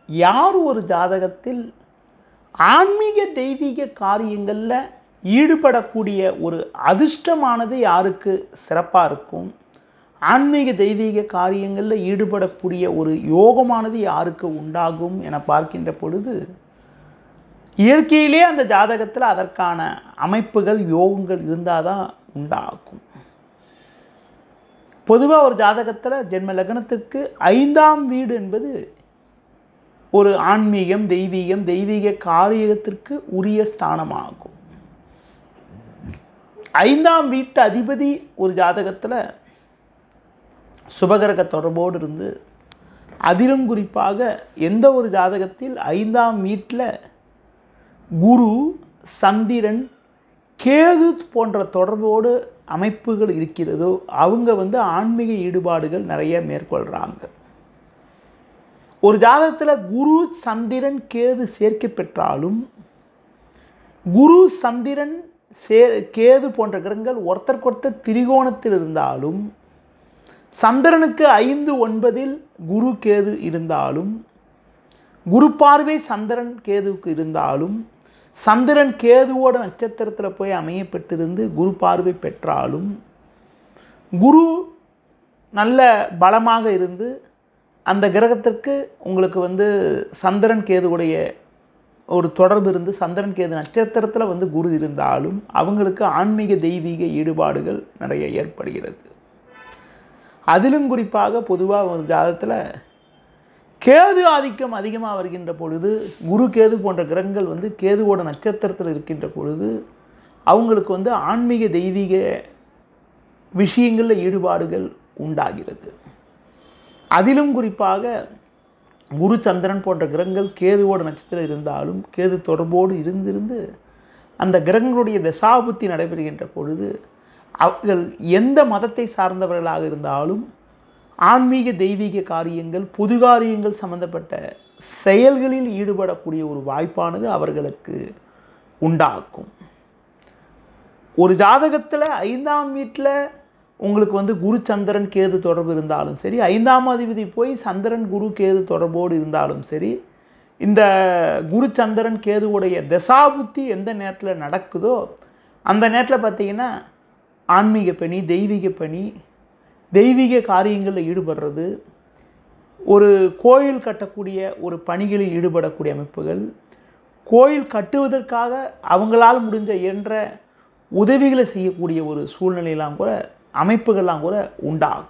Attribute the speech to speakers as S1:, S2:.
S1: யார் ஒரு ஜாதகத்தில் ஆன்மீக தெய்வீக காரியங்களில் ஈடுபடக்கூடிய ஒரு அதிர்ஷ்டமானது யாருக்கு சிறப்பாக இருக்கும், ஆன்மீக தெய்வீக காரியங்களில் ஈடுபடக்கூடிய ஒரு யோகமானது யாருக்கு உண்டாகும் என பார்க்கின்ற பொழுது, இயற்கையிலே அந்த ஜாதகத்தில் அதற்கான அமைப்புகள் யோகங்கள் இருந்தால் தான் உண்டாகும். பொதுவாக ஒரு ஜாதகத்தில் ஜென்ம லக்னத்திற்கு 5ஆம் வீடு என்பது ஒரு ஆன்மீகம் தெய்வீக காரியத்திற்கு உரிய ஸ்தானமாகும். 5ஆம் வீட்டு அதிபதி ஒரு ஜாதகத்தில் சுபகிரக தொடர்போடு இருந்து, அதிலும் குறிப்பாக எந்த ஒரு ஜாதகத்தில் 5ஆம் வீட்டில் குரு சந்திரன் கேது போன்ற தொடர்போடு அமைப்புகள் இருக்கிறதோ அவங்க ஆன்மீக ஈடுபாடுகள் நிறைய மேற்கொள்றாங்க. ஒரு ஜாதகத்தில் குரு சந்திரன் கேது சேர்க்கை பெற்றாலும், குரு சந்திரன் கேது போன்ற கிரகங்கள் ஒருத்தருக்கொருத்தர் திரிகோணத்தில் இருந்தாலும், சந்திரனுக்கு 5, 9 குரு கேது இருந்தாலும், குரு பார்வை சந்திரன் கேதுவுக்கு இருந்தாலும், சந்திரன் கேதுவோட நட்சத்திரத்தில் போய் அமையப்பட்டிருந்து குரு பார்வை பெற்றாலும், குரு நல்ல பலமாக இருந்து அந்த கிரகத்திற்கு உங்களுக்கு சந்திரன் கேதுவுடைய ஒரு தொடர்பு இருந்து சந்திரன் கேது நட்சத்திரத்தில் குரு இருந்தாலும் அவங்களுக்கு ஆன்மீக தெய்வீக ஈடுபாடுகள் நிறைய ஏற்படுகிறது. அதிலும் குறிப்பாக பொதுவாக ஒரு ஜாதகத்தில் கேது ஆதிக்கம் அதிகமாக வருகின்ற பொழுது, குரு கேது போன்ற கிரகங்கள் கேதுவோட நட்சத்திரத்தில் இருக்கின்ற பொழுது அவங்களுக்கு ஆன்மீக தெய்வீக விஷயங்களில் ஈடுபாடுகள் உண்டாகிறது. அதிலும் குறிப்பாக குரு சந்திரன் போன்ற கிரகங்கள் கேதுவோட நட்சத்திரம் இருந்தாலும், கேது தொடர்போடு இருந்திருந்து அந்த கிரகங்களுடைய தசாபுத்தி நடைபெறுகின்ற பொழுது அவர்கள் எந்த மதத்தை சார்ந்தவர்களாக இருந்தாலும் ஆன்மீக தெய்வீக காரியங்கள் பொது காரியங்கள் சம்பந்தப்பட்ட செயல்களில் ஈடுபடக்கூடிய ஒரு வாய்ப்பானது அவர்களுக்கு உண்டாக்கும். ஒரு ஜாதகத்தில் 5ஆம் வீட்டில் உங்களுக்கு குரு சந்திரன் கேது தொடர்பு இருந்தாலும் சரி, 5ஆம் அதிபதி போய் சந்திரன் குரு கேது தொடர்போடு இருந்தாலும் சரி, இந்த குரு சந்திரன் கேதுவுடைய தசாபுத்தி எந்த நேரத்தில் நடக்குதோ அந்த நேரத்தில் பார்த்தீங்கன்னா ஆன்மீக பணி தெய்வீக காரியங்களில் ஈடுபடுறது, ஒரு கோயில் கட்டக்கூடிய ஒரு பணிகளில் ஈடுபடக்கூடிய அமைப்புகள், கோயில் கட்டுவதற்காக அவங்களால் முடிஞ்ச என்ற உதவிகளை செய்யக்கூடிய ஒரு சூழ்நிலையெல்லாம் கூட அமைப்புகள்லாம் கூட உண்டாகும்.